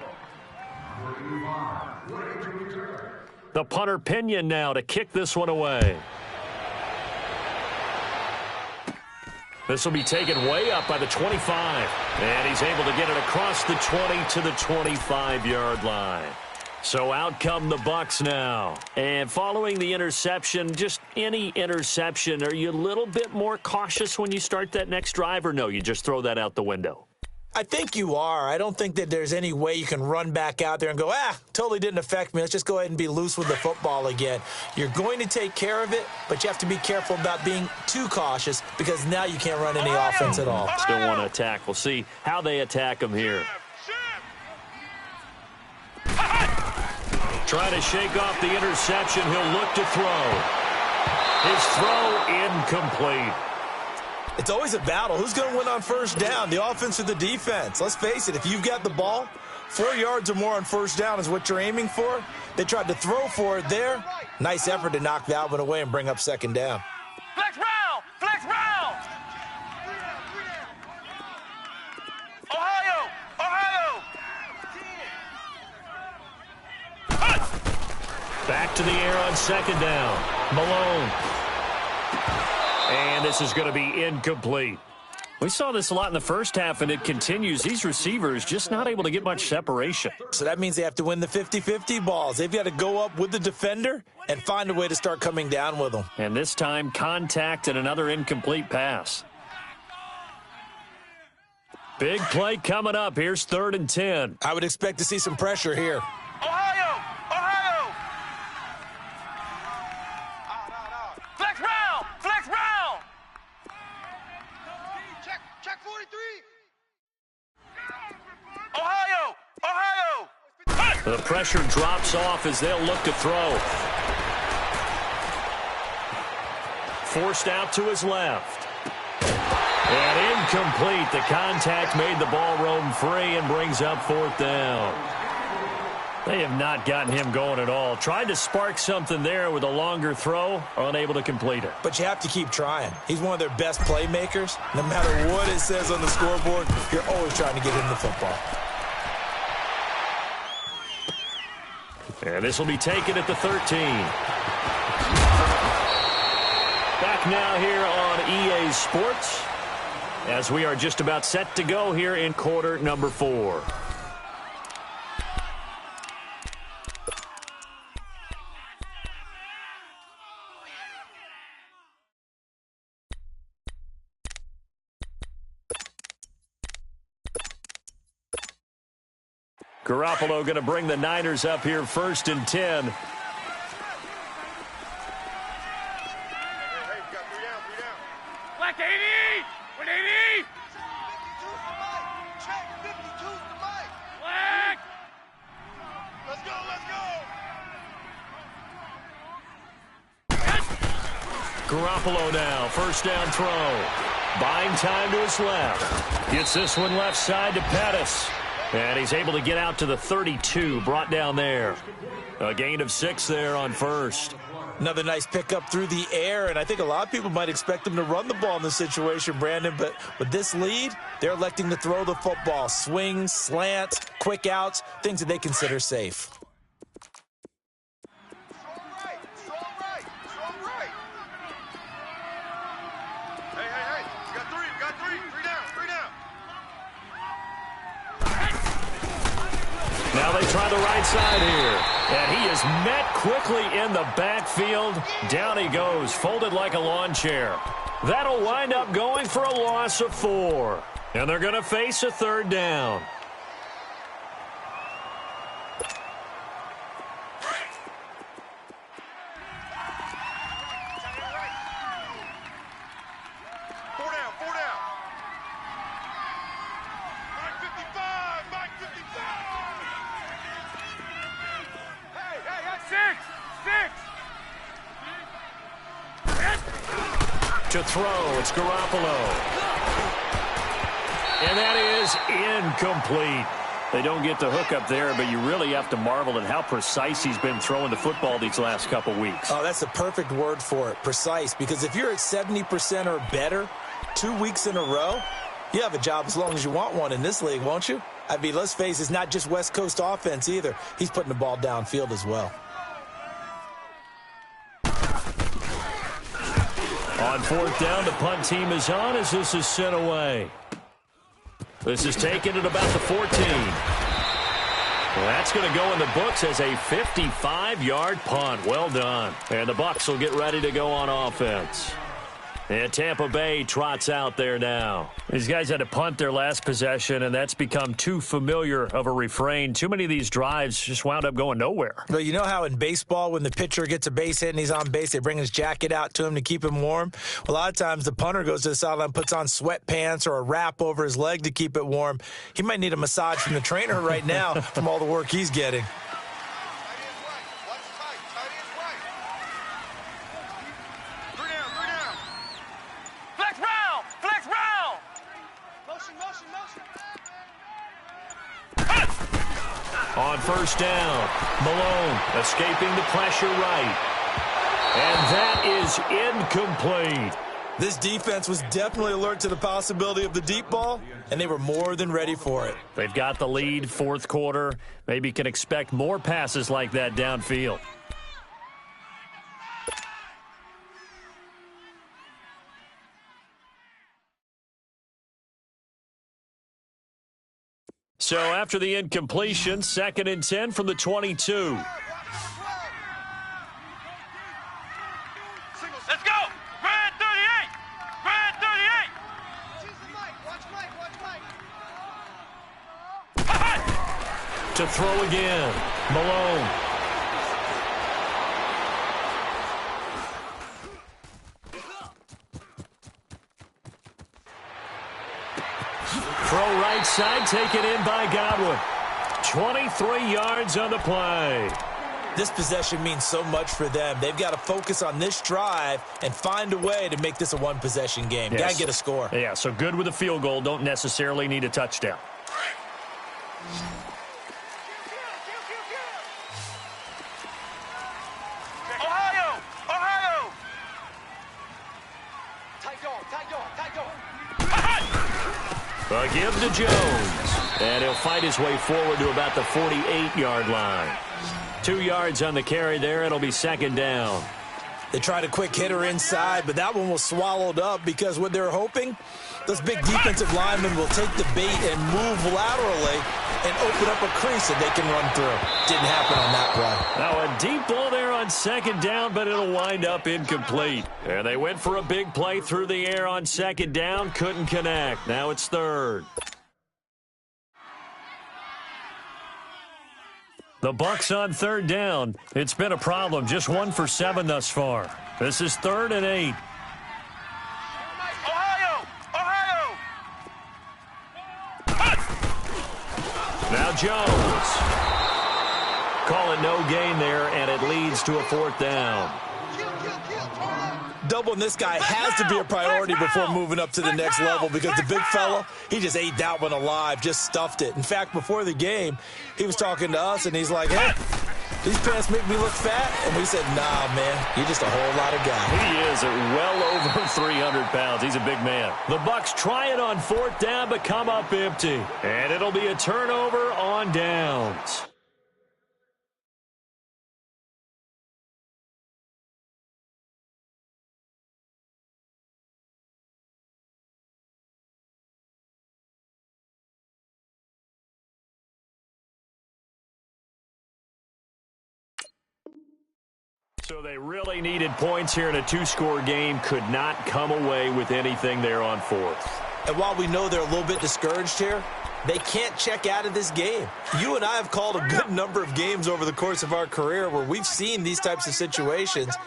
S4: Ready to return.
S1: The punter Pinion now to kick this one away. This will be taken way up by the 25. And he's able to get it across the 20 to the 25-yard line. So out come the Bucs now. And following the interception, just any interception, are you a little bit more cautious when you start that next drive, or no, you just throw that out the window?
S2: I think you are. I don't think that there's any way you can run back out there and go, totally didn't affect me. Let's just go ahead and be loose with the football again. You're going to take care of it, but you have to be careful about being too cautious because now you can't run any offense at all.
S1: Still want to attack. We'll see how they attack him here. Trying to shake off the interception. He'll look to throw. His throw incomplete.
S2: It's always a battle. Who's going to win on 1st down, the offense or the defense? Let's face it, if you've got the ball, 4 yards or more on 1st down is what you're aiming for. They tried to throw for it there. Nice effort to knock that one away and bring up 2nd down.
S3: Flex round! Flex round! Ohio!
S1: Back to the air on 2nd down. Malone. And this is going to be incomplete. We saw this a lot in the first half, and it continues. These receivers just not able to get much separation.
S2: So that means they have to win the 50-50 balls. They've got to go up with the defender and find a way to start coming down with them.
S1: And this time, contact and another incomplete pass. Big play coming up. Here's 3rd and 10.
S2: I would expect to see some pressure here.
S3: Ohio! Flex round! Flex round! Check 43! Ohio!
S1: The pressure drops off as they'll look to throw. Forced out to his left. And incomplete. The contact made the ball roam free and brings up 4th down. They have not gotten him going at all. Tried to spark something there with a longer throw, unable to complete it.
S2: But you have to keep trying. He's one of their best playmakers. No matter what it says on the scoreboard, you're always trying to get him the football.
S1: And this will be taken at the 13. Back now here on EA Sports, as we are just about set to go here in quarter number 4. Garoppolo going to bring the Niners up here 1st and 10.
S3: Hey, got 3 down, 3 down. Black 80! 180! Check 52's the mic. Black! Let's go, let's go!
S1: Garoppolo now, 1st down throw. Buying time to his left. Gets this one left side to Pettis. And he's able to get out to the 32, brought down there. A gain of 6 there on 1st.
S2: Another nice pickup through the air, and I think a lot of people might expect him to run the ball in this situation, Brandon, but with this lead, they're electing to throw the football. Swings, slants, quick outs, things that they consider safe.
S3: Strong right. Hey. We got 3. 3 down.
S1: Now they try the right side here. And he is met quickly in the backfield. Down he goes, folded like a lawn chair. That'll wind up going for a loss of 4. And they're going to face a 3rd down. To throw, it's Garoppolo. And that is incomplete. They don't get the hook up there, but you really have to marvel at how precise he's been throwing the football these last couple weeks.
S2: Oh, that's the perfect word for it, precise, because if you're at 70% or better 2 weeks in a row, you have a job as long as you want one in this league, won't you? I mean, let's face it, it's not just West Coast offense either. He's putting the ball downfield as well.
S1: On 4th down, the punt team is on as this is sent away. This is taken at about the 14. Well, that's going to go in the books as a 55-yard punt. Well done. And the Bucs will get ready to go on offense. And Tampa Bay trots out there now. These guys had to punt their last possession, and that's become too familiar of a refrain. Too many of these drives just wound up going nowhere.
S2: Well, you know how in baseball, when the pitcher gets a base hit and he's on base, they bring his jacket out to him to keep him warm? Well, a lot of times the punter goes to the sideline, puts on sweatpants or a wrap over his leg to keep it warm. He might need a massage from the trainer right now from all the work he's getting.
S1: On 1st down, Malone escaping the pressure right. And that is incomplete.
S2: This defense was definitely alert to the possibility of the deep ball, and they were more than ready for it.
S1: They've got the lead, 4th quarter. Maybe can expect more passes like that downfield. So after the incompletion, 2nd and 10 from the 22.
S3: Let's go! Grand 38! Grand 38!
S1: To throw again, Malone. Throw right side, taken in by Godwin. 23 yards on the play.
S2: This possession means so much for them. They've got to focus on this drive and find a way to make this a one-possession game.
S1: Yes.
S2: Got to get a score.
S1: Yeah, so good with a field goal. Don't necessarily need a touchdown. A give to Jones. And he'll fight his way forward to about the 48-yard line. 2 yards on the carry there. It'll be second down.
S2: They tried a quick hitter inside, but that one was swallowed up because what they're hoping, those big defensive linemen will take the bait and move laterally and open up a crease that they can run through. Didn't happen on that play.
S1: Now a deep ball there on second down, but it'll wind up incomplete. And they went for a big play through the air on second down. Couldn't connect. Now it's third. The Bucs on third down. It's been a problem. Just 1 for 7 thus far. This is 3rd and 8. Now Jones. Calling no gain there, and it leads to a 4th down.
S2: Doubling this guy has to be a priority before moving up to the next level because the big fella, he just ate that one alive, just stuffed it. In fact, before the game, he was talking to us, and he's like, hey, these pants make me look fat. And we said, nah, man, you're just a whole lot of guy.
S1: He is well over 300 pounds. He's a big man. The Bucs try it on 4th down, but come up empty. And it'll be a turnover on downs. So they really needed points here in a 2-score game. Could not come away with anything there on 4th.
S2: And while we know they're a little bit discouraged here, they can't check out of this game. You and I have called a good number of games over the course of our career where we've seen these types of situations.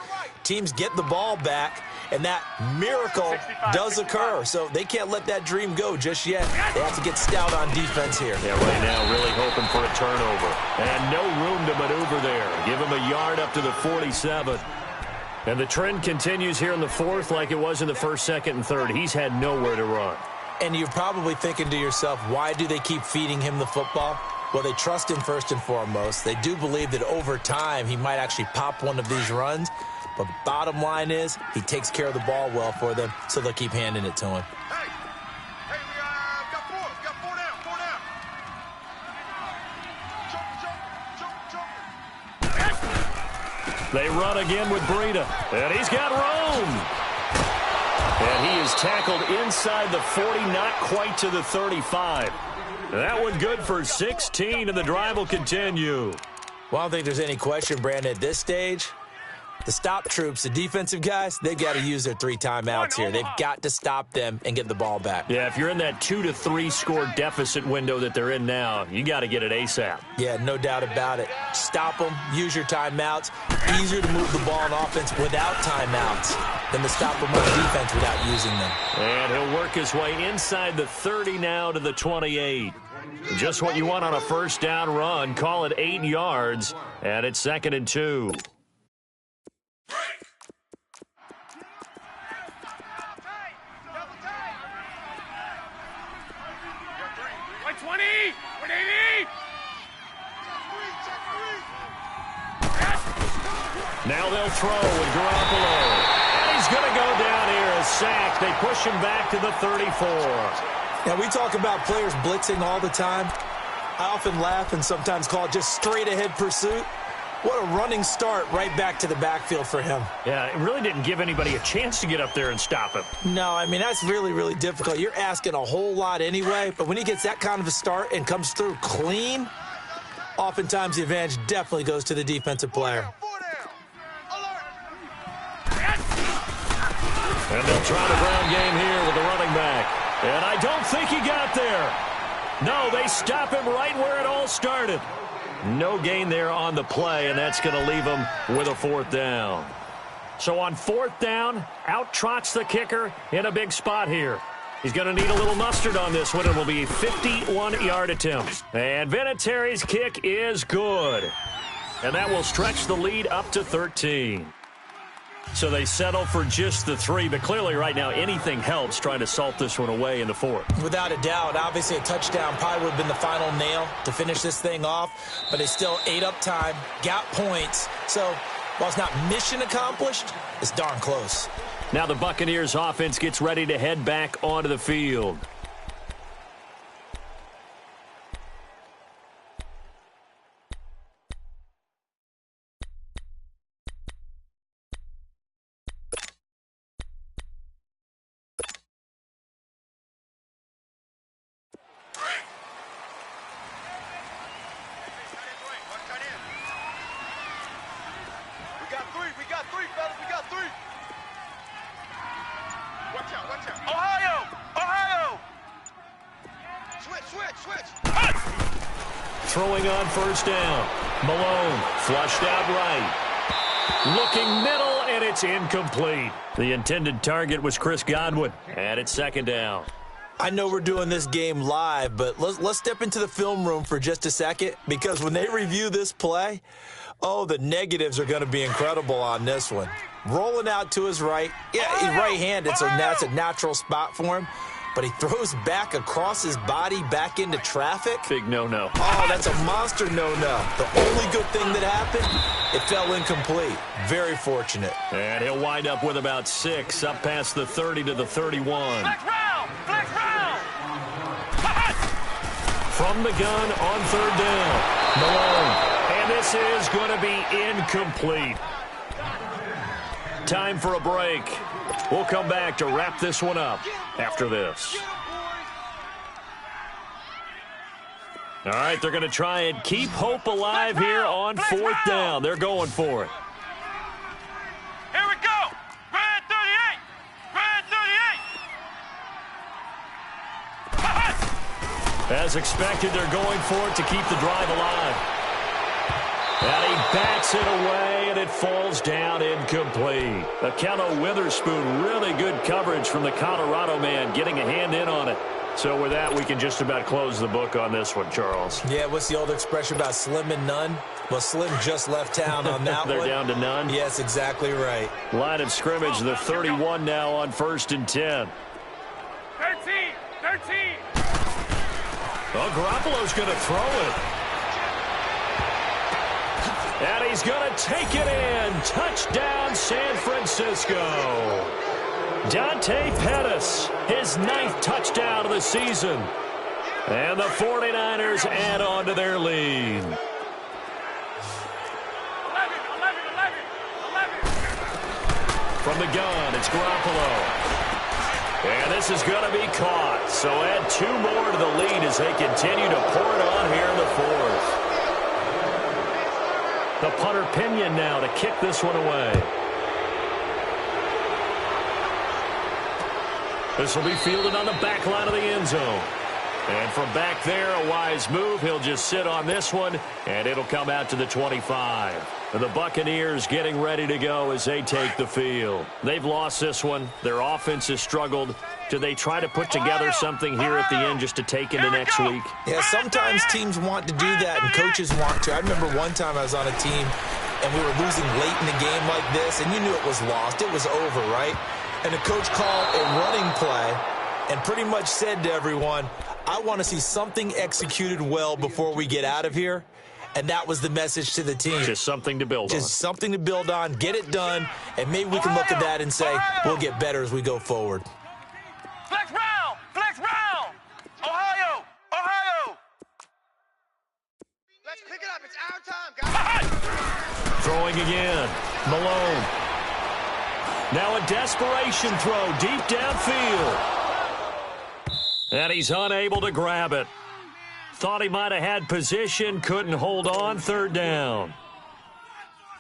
S2: Teams get the ball back, and that miracle does occur. So they can't let that dream go just yet. They have to get stout on defense here.
S1: Yeah, right now really hoping for a turnover. And no room to maneuver there. Give him a yard up to the 47. And the trend continues here in the 4th like it was in the 1st, 2nd, and 3rd. He's had nowhere to run.
S2: And you're probably thinking to yourself, why do they keep feeding him the football? Well, they trust him first and foremost. They do believe that over time he might actually pop one of these runs. But bottom line is he takes care of the ball well for them, so they'll keep handing it to him.
S3: Hey, we got 4. We got 4 down. 4 down. Jump.
S1: They run again with Breida. And he's got room. And he is tackled inside the 40, not quite to the 35. That one good for 16, and the drive will continue.
S2: Well, I don't think there's any question, Brandon, at this stage. The stop troops, the defensive guys, they've got to use their 3 timeouts here. They've got to stop them and get the ball back.
S1: Yeah, if you're in that 2 to 3 score deficit window that they're in now, you got to get it ASAP.
S2: Yeah, no doubt about it. Stop them, use your timeouts. Easier to move the ball on offense without timeouts than to stop them on defense without using them.
S1: And he'll work his way inside the 30 now to the 28. Just what you want on a 1st down run. Call it 8 yards, and it's 2nd and 2. Now they'll throw with Garoppolo. And he's going to go down here, a sack. They push him back to the 34.
S2: Now, we talk about players blitzing all the time. I often laugh and sometimes call it just straight-ahead pursuit. What a running start right back to the backfield for him.
S1: Yeah, it really didn't give anybody a chance to get up there and stop him.
S2: No, I mean, that's really, really difficult. You're asking a whole lot anyway, but when he gets that kind of a start and comes through clean, oftentimes the advantage definitely goes to the defensive player.
S1: And they'll try the ground game here with the running back. And I don't think he got there. No, they stop him right where it all started. No gain there on the play, and that's going to leave him with a 4th down. So on 4th down, out trots the kicker in a big spot here. He's going to need a little mustard on this one. It will be a 51-yard attempt. And Vinatieri's kick is good. And that will stretch the lead up to 13. So they settle for just the 3, but clearly right now anything helps trying to salt this one away in the 4th.
S2: Without a doubt, obviously a touchdown probably would have been the final nail to finish this thing off, but it's still ate up time, got points. So while it's not mission accomplished, it's darn close.
S1: Now the Buccaneers offense gets ready to head back onto the field.
S3: We got three, fellas. We got three. Watch out, watch out. Ohio! Ohio! Switch.
S1: Throwing on first down. Malone flushed out right. Looking middle, and it's incomplete. The intended target was Chris Godwin, and it's second down.
S2: I know we're doing this game live, but let's step into the film room for just a second, because when they review this play, oh, the negatives are going to be incredible on this one. Rolling out to his right. Yeah, he's right-handed, so that's a natural spot for him. But he throws back across his body back into traffic.
S1: Big no-no.
S2: Oh, that's a monster no-no. The only good thing that happened, it fell incomplete. Very fortunate.
S1: And he'll wind up with about 6, up past the 30 to the 31.
S3: Flex round!
S1: From the gun on third down. Malone. And this is going to be incomplete. Time for a break. We'll come back to wrap this one up after this. All right, they're going to try and keep hope alive here on fourth down. They're going for it.
S3: Here we go! Red 38! Red 38!
S1: As expected, they're going for it to keep the drive alive. And he bats it away, and it falls down incomplete. Akello Witherspoon, really good coverage from the Colorado man, getting a hand in on it. So with that, we can just about close the book on this one, Charles.
S2: Yeah, what's the old expression about slim and none? Well, Slim just left town on that
S1: They're
S2: one.
S1: down to none?
S2: Yes, exactly right.
S1: Line of scrimmage, the 31 now on 1st and 10.
S3: 13!
S1: Well, Garoppolo's going to throw it. And he's going to take it in. Touchdown, San Francisco. Dante Pettis, his 9th touchdown of the season. And the 49ers add on to their lead.
S3: 11.
S1: From the gun, it's Garoppolo. And this is going to be caught. So add 2 more to the lead as they continue to pour it on here in the 4th. The punter Pinion now to kick this one away. This will be fielded on the back line of the end zone. And from back there, a wise move. He'll just sit on this one, and it'll come out to the 25. And the Buccaneers getting ready to go as they take the field. They've lost this one. Their offense has struggled. Do they try to put together something here at the end just to take into next week?
S2: Yeah, sometimes teams want to do that and coaches want to. I remember one time I was on a team and we were losing late in the game like this, and you knew it was lost. It was over, right? And the coach called a running play and pretty much said to everyone, I want to see something executed well before we get out of here. And that was the message to the team.
S1: Just something to build on.
S2: Just something to build on, get it done, and maybe we can look at that and say, we'll get better as we go forward.
S3: Flex round! Ohio! Let's pick it up. It's our time, guys.
S1: Throwing again. Malone. Now a desperation throw deep downfield. And he's unable to grab it. Thought he might have had position, couldn't hold on, 3rd down.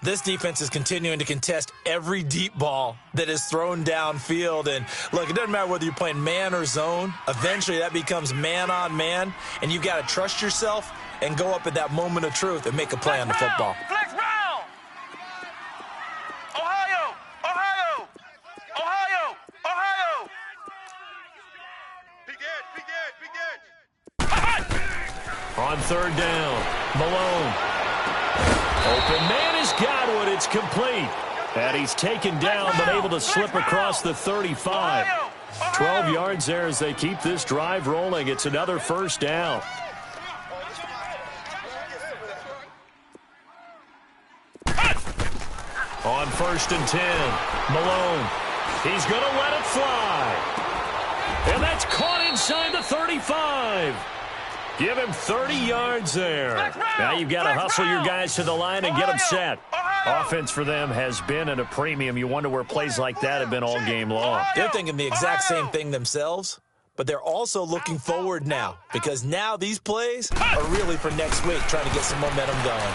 S2: This defense is continuing to contest every deep ball that is thrown downfield. And, look, it doesn't matter whether you're playing man or zone. Eventually that becomes man on man, and you've got to trust yourself and go up at that moment of truth and make a play on the football.
S3: Flex round! Ohio! Big edge!
S1: On 3rd down, Malone. Open man has got one. It's complete. And he's taken down but able to slip across the 35. 12 yards there as they keep this drive rolling. It's another first down. On 1st and 10, Malone. He's going to let it fly. And that's caught inside the 35. Give him 30 yards there. Now you've got to hustle your guys to the line and get them set. Offense for them has been at a premium. You wonder where plays like that have been all game long.
S2: They're thinking the exact same thing themselves, but they're also looking forward now because now these plays are really for next week, trying to get some momentum going.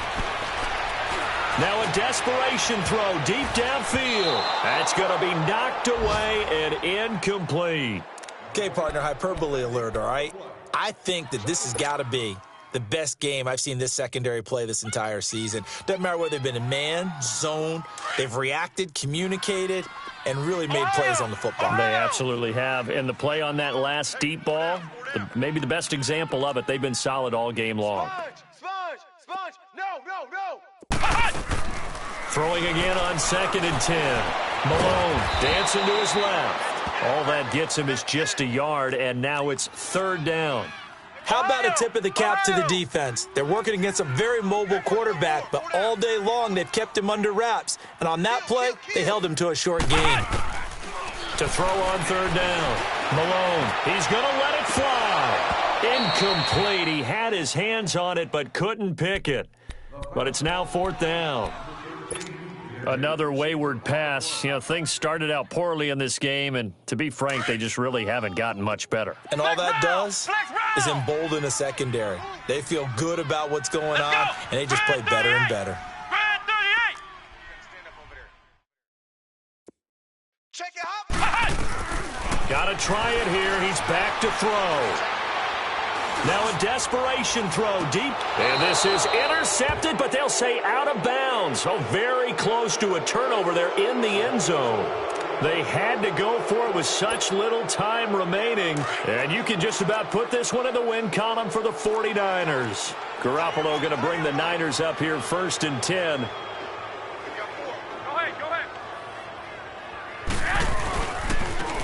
S1: Now a desperation throw deep downfield. That's going to be knocked away and incomplete.
S2: Okay, partner, hyperbole alert, all right? I think that this has got to be the best game I've seen this secondary play this entire season. Doesn't matter whether they've been in man, zone, they've reacted, communicated, and really made plays on the football.
S1: They absolutely have. And the play on that last deep ball, maybe the best example of it, they've been solid all game long.
S3: Sponge! No!
S1: Throwing again on 2nd and 10. Malone dancing to his left. All that gets him is just a yard, and now it's 3rd down.
S2: How about a tip of the cap to the defense? They're working against a very mobile quarterback, but all day long they've kept him under wraps. And on that play, they held him to a short gain.
S1: To throw on 3rd down. Malone, he's going to let it fly. Incomplete. He had his hands on it but couldn't pick it. But it's now 4th down. Another wayward pass. You know, things started out poorly in this game, and to be frank, they just really haven't gotten much better.
S2: And all that does is embolden a secondary. They feel good about what's going on, and they just play better and better.
S3: Check it out.
S1: Got to try it here. He's back to throw. Now a desperation throw deep. And this is intercepted, but they'll say out of bounds. Oh, very close to a turnover there in the end zone. They had to go for it with such little time remaining. And you can just about put this one in the win column for the 49ers. Garoppolo going to bring the Niners up here 1st and 10.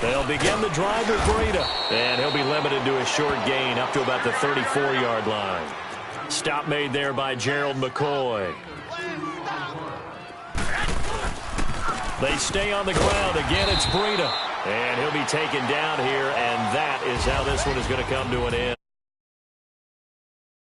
S1: They'll begin the drive with Breida. And he'll be limited to a short gain up to about the 34-yard line. Stop made there by Gerald McCoy. They stay on the ground. Again, it's Breida. And he'll be taken down here, and that is how this one is going to come to an end.